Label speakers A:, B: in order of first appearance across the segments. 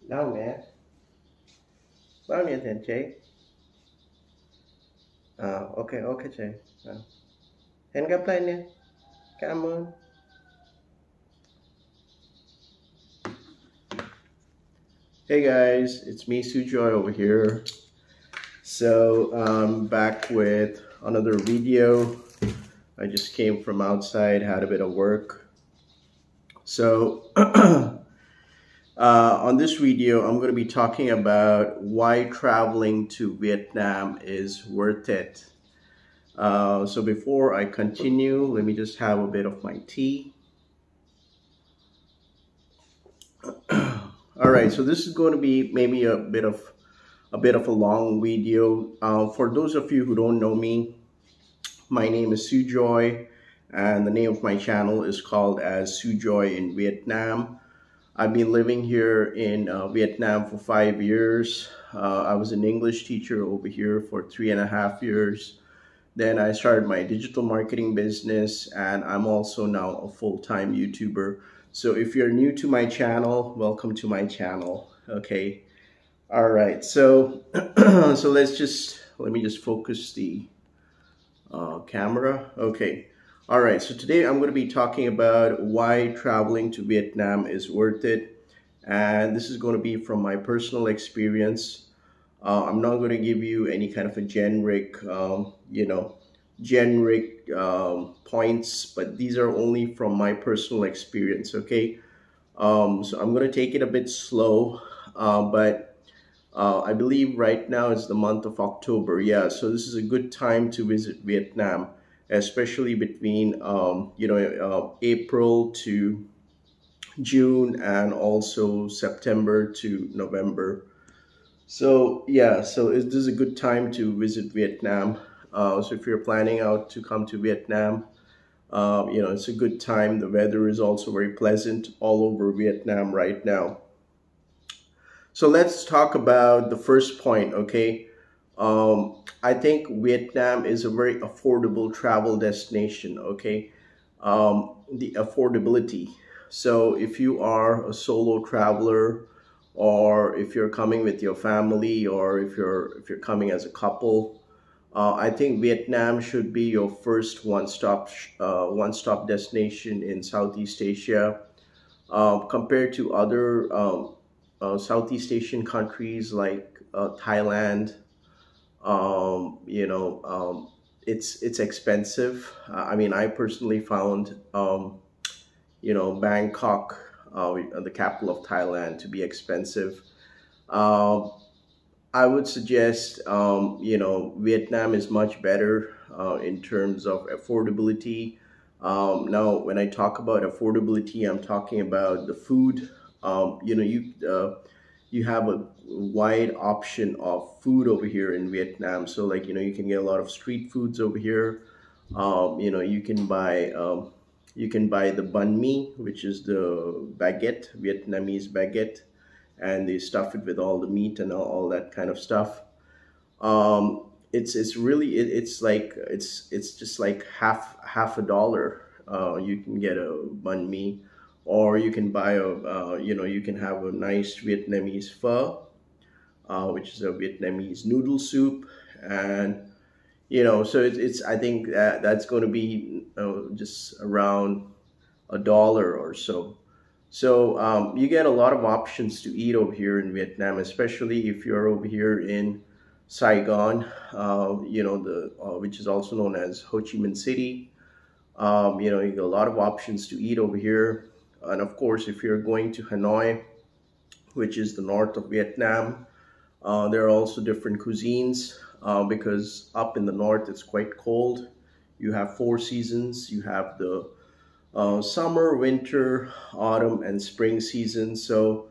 A: Não, né? Bao nhiêu tiền chị? Ok, ok chị. À, hẹn gặp lại nha. Cảm ơn. Hey guys, it's me, Sujoy over here. So, back with another video. I just came from outside, had a bit of work. So, on this video, I'm going to be talking about why traveling to Vietnam is worth it. So before I continue, let me just have a bit of my tea. All right, so this is going to be maybe a bit of a long video. For those of you who don't know me, my name is Sujoy, and the name of my channel is called as Sujoy in Vietnam. I've been living here in Vietnam for 5 years. I was an English teacher over here for 3.5 years. Then I started my digital marketing business, and I'm also now a full-time YouTuber. So if you're new to my channel, welcome to my channel. Okay. All right. So so let me just focus the camera. Okay. All right. So today I'm going to be talking about why traveling to Vietnam is worth it. And this is going to be from my personal experience. I'm not going to give you any kind of a generic points, but these are only from my personal experience. Okay. So I'm going to take it a bit slow, but I believe right now is the month of October. Yeah, so this is a good time to visit Vietnam, especially between April to June and also September to November. So yeah, so this is a good time to visit Vietnam. So if you're planning out to come to Vietnam, it's a good time. The weather is also very pleasant all over Vietnam right now. So let's talk about the first point, okay? I think Vietnam is a very affordable travel destination, okay? The affordability. So if you are a solo traveler, or if you're coming with your family, or if you're coming as a couple, I think Vietnam should be your first one-stop destination in Southeast Asia, compared to other Southeast Asian countries like Thailand. It's expensive. I mean, I personally found Bangkok, the capital of Thailand, to be expensive. Um, I would suggest, Vietnam is much better in terms of affordability. Now, when I talk about affordability, I'm talking about the food. You have a wide option of food over here in Vietnam. So, like, you can get a lot of street foods over here. You can buy the banh mi, which is the baguette, Vietnamese baguette, and they stuff it with all the meat and all that kind of stuff. It's really it's like it's just like half a dollar. You can get a banh mi, or you can buy you can have a nice Vietnamese pho, which is a Vietnamese noodle soup. And so it's I think that's going to be just around a dollar or so. So you get a lot of options to eat over here in Vietnam, especially if you're over here in Saigon, which is also known as Ho Chi Minh City. You get a lot of options to eat over here. And of course, if you're going to Hanoi, which is the north of Vietnam, there are also different cuisines, because up in the north it's quite cold. You have four seasons. You have the summer, winter, autumn, and spring season. So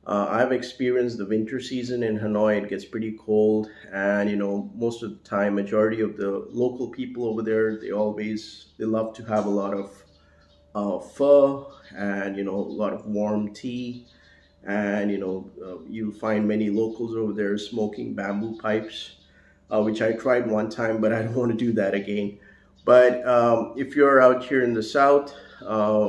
A: I've experienced the winter season in Hanoi. It gets pretty cold, and most of the time, majority of the local people over there, they love to have a lot of pho, and a lot of warm tea. And you'll find many locals over there smoking bamboo pipes, which I tried one time, but I don't want to do that again. But if you're out here in the south,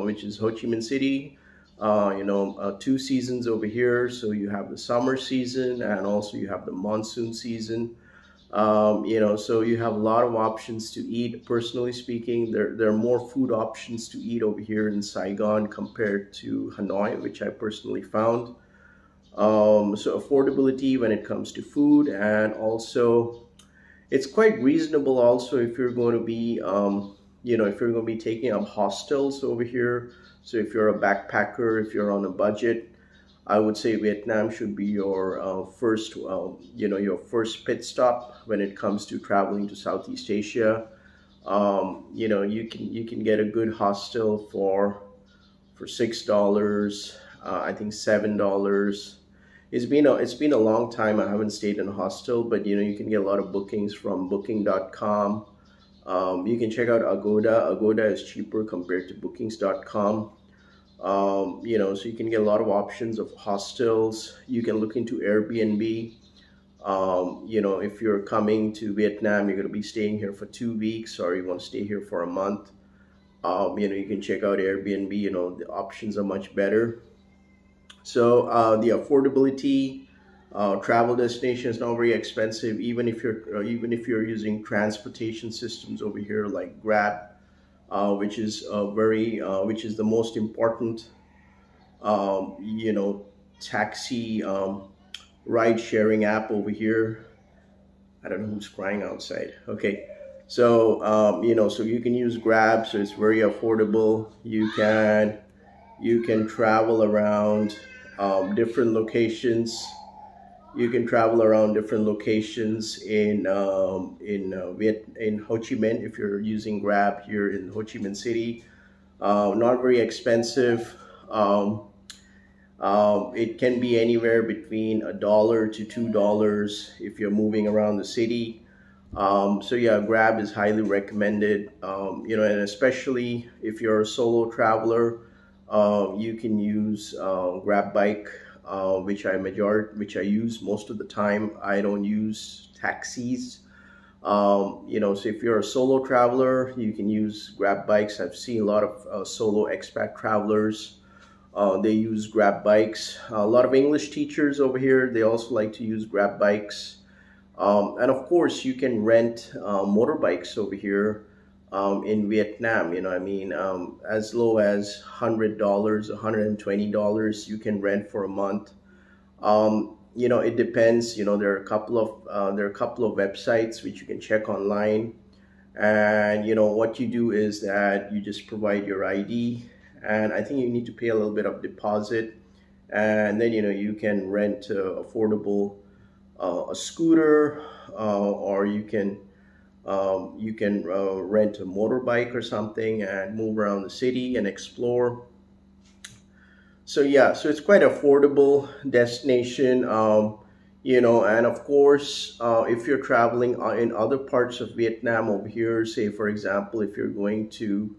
A: which is Ho Chi Minh City, two seasons over here. So you have the summer season and also you have the monsoon season. So you have a lot of options to eat. Personally speaking, there are more food options to eat over here in Saigon compared to Hanoi, which I personally found. So affordability when it comes to food, and also it's quite reasonable also if you're going to be if you're going to be taking up hostels over here. So if you're a backpacker, if you're on a budget, I would say Vietnam should be your your first pit stop when it comes to traveling to Southeast Asia. You can get a good hostel for $6, I think $7. It's been a long time. I haven't stayed in a hostel, but you can get a lot of bookings from Booking.com. You can check out Agoda. Agoda is cheaper compared to Bookings.com. So you can get a lot of options of hostels. You can look into Airbnb. If you're coming to Vietnam, you're going to be staying here for 2 weeks, or you want to stay here for a month. You can check out Airbnb. The options are much better. So the affordability, travel destination is not very expensive, even if you're using transportation systems over here like Grab, which is the most important um, you know taxi ride sharing app over here. I don't know who's crying outside. Okay, so so you can use Grab, so it's very affordable. You can travel around different locations. You can travel around different locations in Ho Chi Minh if you're using Grab here in Ho Chi Minh City. Not very expensive. It can be anywhere between $1 to $2 if you're moving around the city. So yeah, Grab is highly recommended. And especially if you're a solo traveler, you can use Grab Bike, which I use most of the time. I don't use taxis. So if you're a solo traveler, you can use Grab Bikes. I've seen a lot of solo expat travelers. They use Grab Bikes. A lot of English teachers over here, they also like to use Grab Bikes. And of course, you can rent motorbikes over here in Vietnam. As low as $100, $120, you can rent for a month. It depends. There are a couple of websites which you can check online, and what you do is that you just provide your ID, and I think you need to pay a little bit of deposit, and then you can rent affordable a scooter, or you can rent a motorbike or something and move around the city and explore. So yeah, so it's quite affordable destination. And of course, if you're traveling in other parts of Vietnam over here, say for example, if you're going to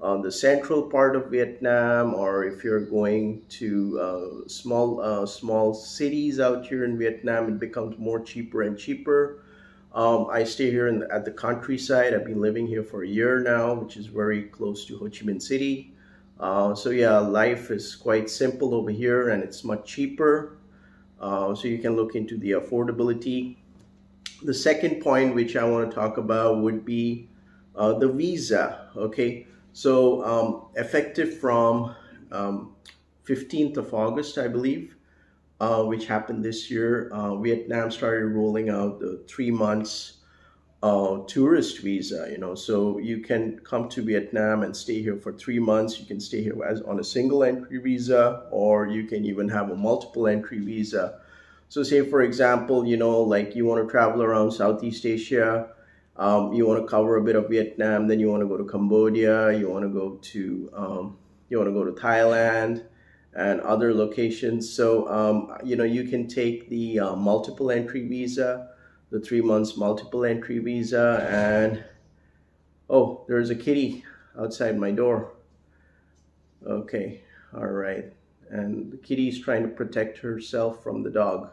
A: the central part of Vietnam, or if you're going to small cities out here in Vietnam, it becomes more cheaper and cheaper. I stay here at the countryside. I've been living here for a year now, which is very close to Ho Chi Minh City. So yeah, life is quite simple over here, and it's much cheaper. So you can look into the affordability. The second point which I want to talk about would be the visa. Okay, so effective from 15th of August, I believe, which happened this year, Vietnam started rolling out the 3 months tourist visa. So you can come to Vietnam and stay here for 3 months. You can stay here as on a single entry visa, or you can even have a multiple entry visa. So say for example, like you want to travel around Southeast Asia, you want to cover a bit of Vietnam, then you want to go to Cambodia, you want to go to Thailand and other locations. So you can take the multiple entry visa, the 3 months multiple entry visa. And oh, there's a kitty outside my door. Okay, all right. And the kitty is trying to protect herself from the dog.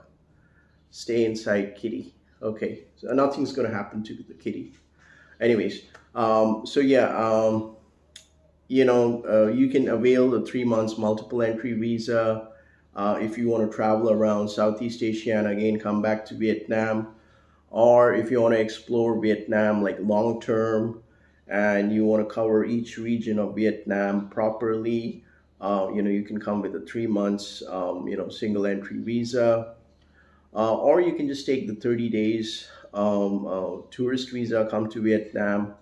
A: Stay inside, kitty. Okay, so nothing's gonna happen to the kitty. Anyways, so yeah, you can avail the 3 months multiple entry visa if you want to travel around Southeast Asia and again come back to Vietnam, or if you want to explore Vietnam like long term and you want to cover each region of Vietnam properly. You can come with a 3 months single entry visa, or you can just take the 30 days tourist visa, come to Vietnam.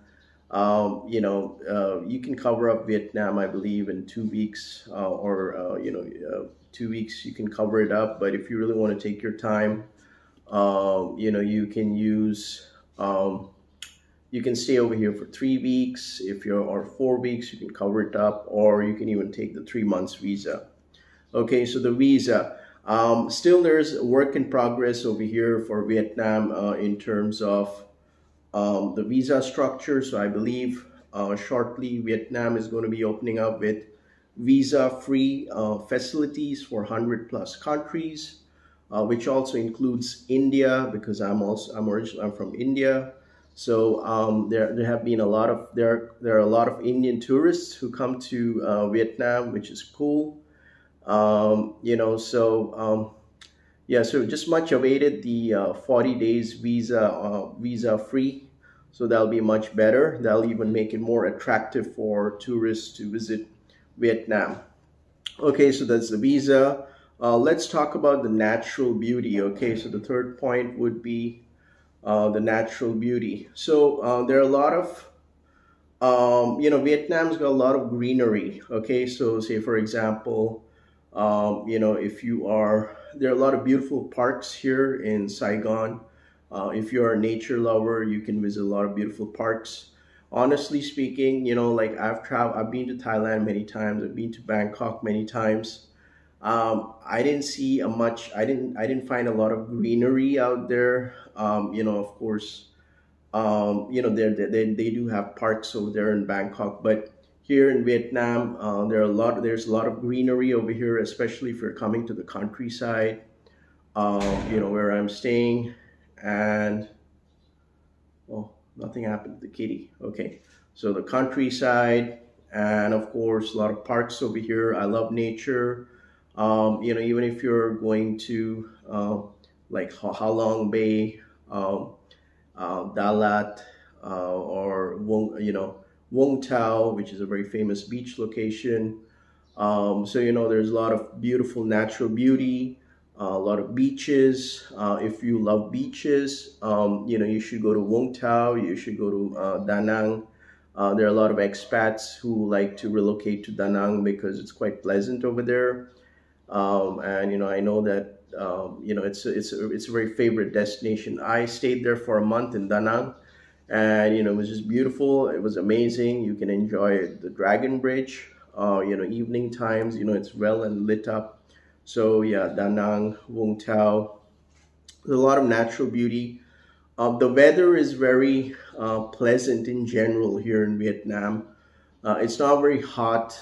A: You can cover up Vietnam, I believe, in 2 weeks, or 2 weeks you can cover it up. But if you really want to take your time, you can use, you can stay over here for 3 weeks. If you're, or 4 weeks, you can cover it up, or you can even take the 3 months visa. Okay, so the visa. Still, there's work in progress over here for Vietnam in terms of the visa structure. So I believe shortly Vietnam is going to be opening up with visa-free facilities for 100 plus countries, which also includes India, because I'm from India. So there have been a lot of there are a lot of Indian tourists who come to Vietnam, which is cool. Yeah, so just much awaited the 40 days visa free. So that'll be much better. That'll even make it more attractive for tourists to visit Vietnam. Okay, so that's the visa. Let's talk about the natural beauty. Okay, so the third point would be the natural beauty. So there are a lot of, Vietnam's got a lot of greenery. Okay, so say for example, if you are, there are a lot of beautiful parks here in Saigon. If you're a nature lover, you can visit a lot of beautiful parks. Honestly speaking, like I've been to Thailand many times. I've been to Bangkok many times. I didn't see I didn't find a lot of greenery out there. Of course, they do have parks over there in Bangkok, but here in Vietnam, there's a lot of greenery over here, especially if you're coming to the countryside, where I'm staying. And oh, nothing happened to the kitty. Okay, so the countryside, and of course a lot of parks over here. I love nature. Even if you're going to like Halong Bay, Dalat, or Vung Tau, which is a very famous beach location. There's a lot of beautiful natural beauty, a lot of beaches. If you love beaches, you should go to Vung Tau. You should go to Da Nang. There are a lot of expats who like to relocate to Da Nang because it's quite pleasant over there. And I know that it's a very favorite destination. I stayed there for a month in Da Nang, and it was just beautiful. It was amazing. You can enjoy the Dragon Bridge. Evening times. It's well and lit up. So yeah, Da Nang, Vung Tau. There's a lot of natural beauty. The weather is very pleasant in general here in Vietnam. It's not very hot.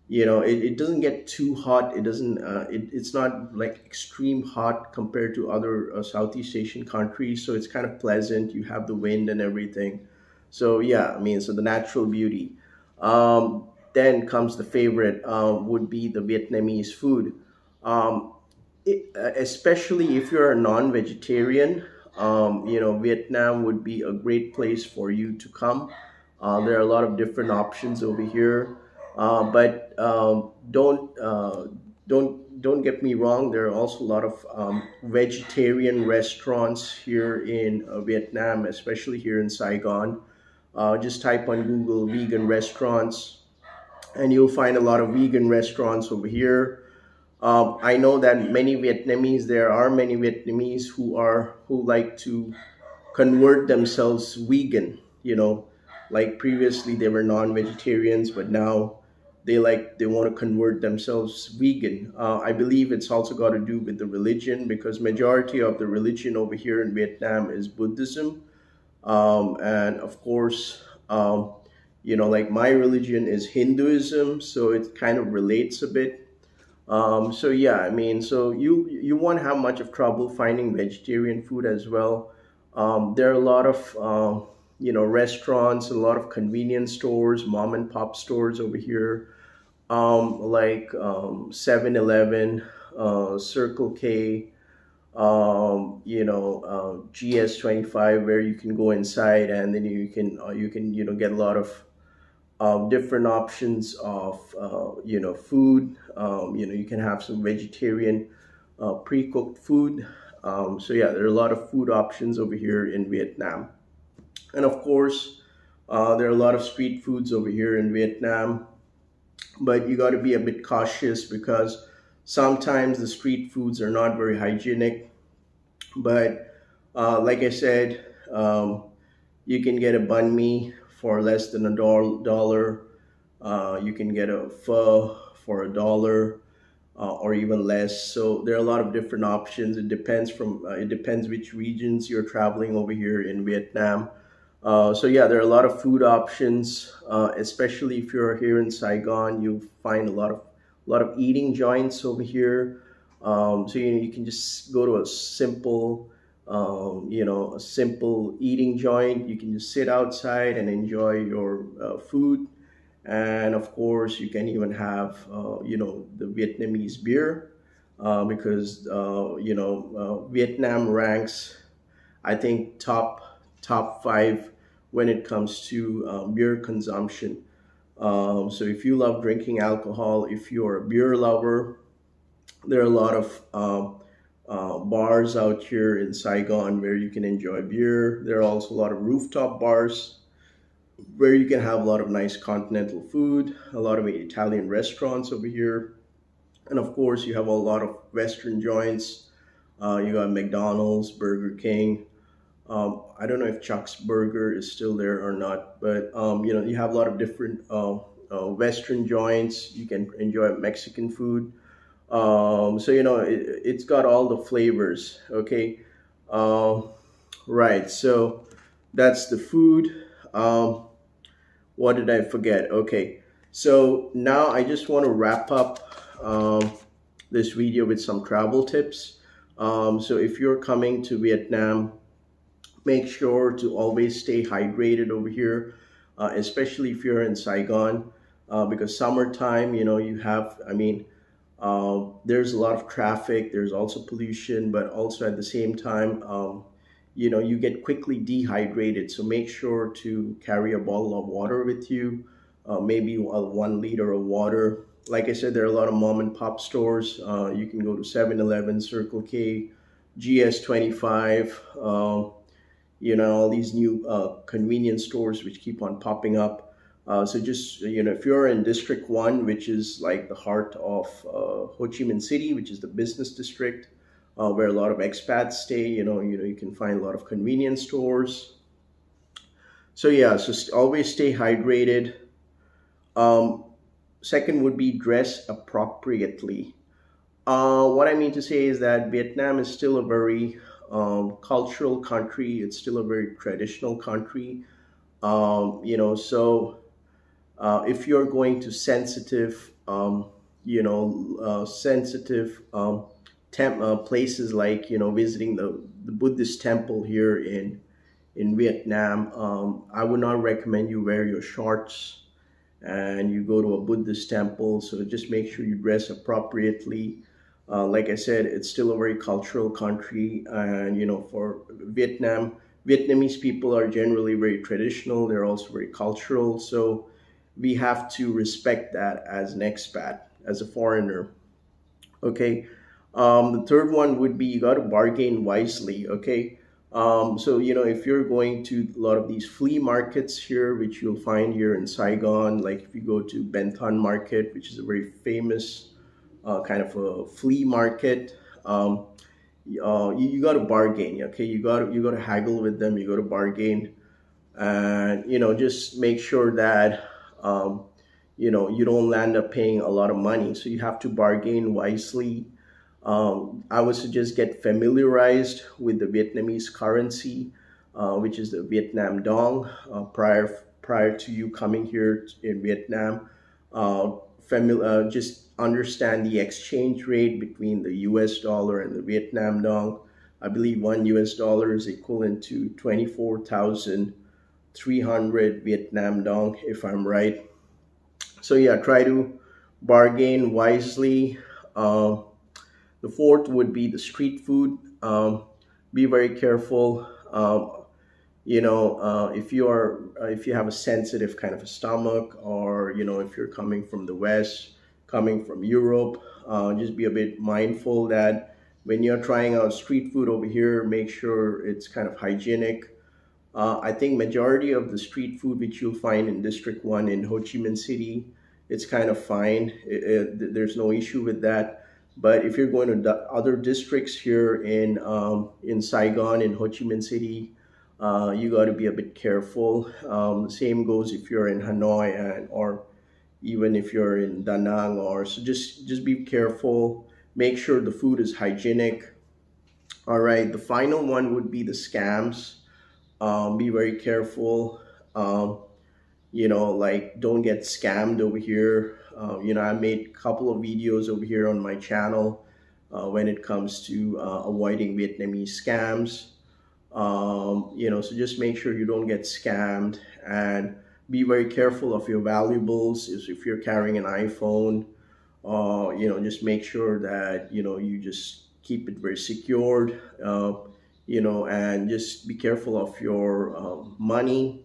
A: It doesn't get too hot. It doesn't it's not like extreme hot compared to other Southeast Asian countries, so it's kind of pleasant. You have the wind and everything. So yeah, so the natural beauty. Then comes the favorite, would be the Vietnamese food. Especially if you're a non-vegetarian, Vietnam would be a great place for you to come. There are a lot of different options over here. But don't get me wrong. There are also a lot of vegetarian restaurants here in Vietnam, especially here in Saigon. Just type on Google vegan restaurants, and you'll find a lot of vegan restaurants over here. I know that there are many Vietnamese who like to convert themselves vegan. Like previously they were non-vegetarians, but now they want to convert themselves vegan. I believe it's also got to do with the religion, because majority of the religion over here in Vietnam is Buddhism. And of course, like my religion is Hinduism, so it kind of relates a bit. So yeah, so you won't have much of trouble finding vegetarian food as well. There are a lot of restaurants, a lot of convenience stores, mom and pop stores over here, like 7-Eleven, Circle K, GS25, where you can go inside and then you can get a lot of different options of food. You can have some vegetarian pre-cooked food. So yeah, there are a lot of food options over here in Vietnam. And of course, there are a lot of street foods over here in Vietnam, but you got to be a bit cautious because sometimes the street foods are not very hygienic. But like I said, you can get a banh mi for less than $1. You can get a pho for $1, or even less. So there are a lot of different options. It depends which regions you're traveling over here in Vietnam. So yeah, there are a lot of food options, especially if you're here in Saigon. You'll find a lot of eating joints over here. So you can just go to a simple eating joint. You can just sit outside and enjoy your food. And of course, you can even have the Vietnamese beer, because Vietnam ranks, I think, top five when it comes to beer consumption. So if you love drinking alcohol, if you're a beer lover, there are a lot of bars out here in Saigon where you can enjoy beer. There are also a lot of rooftop bars where you can have a lot of nice continental food, a lot of Italian restaurants over here. And of course, you have a lot of Western joints. You got McDonald's, Burger King. I don't know if Chuck's Burger is still there or not, but you have a lot of different Western joints. You can enjoy Mexican food. So it's got all the flavors. Okay, right. So that's the food. What did I forget? Okay, so now I just want to wrap up this video with some travel tips. So if you're coming to Vietnam, make sure to always stay hydrated over here, especially if you're in Saigon, because summertime, there's a lot of traffic. There's also pollution, but also at the same time, you get quickly dehydrated. So make sure to carry a bottle of water with you, maybe 1 liter of water. Like I said, there are a lot of mom and pop stores. You can go to 7-Eleven, Circle K, GS25, all these new convenience stores which keep on popping up. So just, if you're in District 1, which is like the heart of Ho Chi Minh City, which is the business district, where a lot of expats stay, you can find a lot of convenience stores. So yeah, so always stay hydrated. Second would be dress appropriately. What I mean to say is that Vietnam is still a very cultural country. It's still a very traditional country. So if you're going to sensitive, places like, visiting the Buddhist temple here in Vietnam, I would not recommend you wear your shorts and you go to a Buddhist temple. So just make sure you dress appropriately. Like I said, it's still a very cultural country, and for Vietnamese people are generally very traditional. They're also very cultural, so we have to respect that as an expat, as a foreigner. Okay. The third one would be you got to bargain wisely. Okay. So if you're going to a lot of these flea markets here, which you'll find here in Saigon, like if you go to Ben Thanh Market, which is a very famous kind of a flea market, you got to bargain. Okay, you got to haggle with them. You got to bargain, and just make sure that you don't end up paying a lot of money. So you have to bargain wisely. I would suggest get familiarized with the Vietnamese currency, which is the Vietnam Dong, prior to you coming here in Vietnam. Just understand the exchange rate between the US dollar and the Vietnam Dong. I believe $1 is equivalent to 24,000 300 Vietnam dong, if I'm right. So yeah, try to bargain wisely. Um, the fourth would be the street food. Be very careful. If you have a sensitive kind of a stomach, or if you're coming from the West, coming from Europe, just be a bit mindful that when you're trying out street food over here, make sure it's kind of hygienic. I think majority of the street food which you'll find in District 1 in Ho Chi Minh City, it's kind of fine. There's no issue with that. But if you're going to other districts here in Saigon, in Ho Chi Minh City, you got to be a bit careful. The same goes if you're in Hanoi, or even if you're in Da Nang, or so just be careful. Make sure the food is hygienic. All right, the final one would be the scams. Be very careful. Like, don't get scammed over here. I made a couple of videos over here on my channel when it comes to avoiding Vietnamese scams. So just make sure you don't get scammed, and be very careful of your valuables. If you're carrying an iPhone, just make sure that, you just keep it very secured, and just be careful of your money.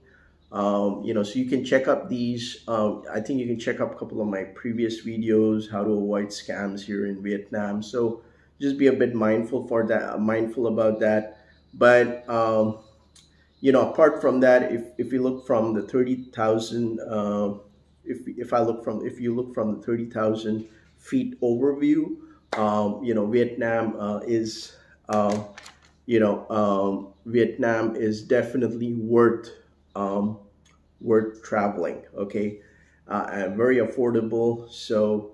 A: So you can check up these. I think you can check up a couple of my previous videos, how to avoid scams here in Vietnam. So just be a bit mindful about that. But apart from that, if you look from the 30,000, if you look from the 30,000 feet overview, Vietnam is definitely worth traveling. Okay, and very affordable. So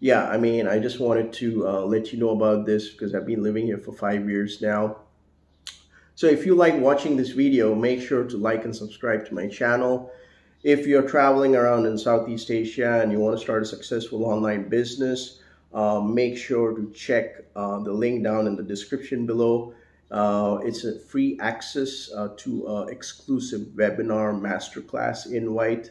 A: yeah, I mean, I just wanted to let you know about this because I've been living here for 5 years now. So if you like watching this video, make sure to like and subscribe to my channel. If you're traveling around in Southeast Asia and you want to start a successful online business, make sure to check the link down in the description below. It's a free access to exclusive webinar masterclass invite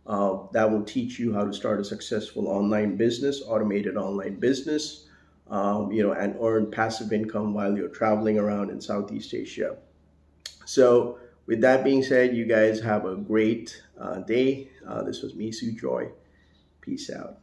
A: that will teach you how to start a successful online business, automated online business, and earn passive income while you're traveling around in Southeast Asia. So with that being said, you guys have a great day. This was me, Sujoy. Peace out.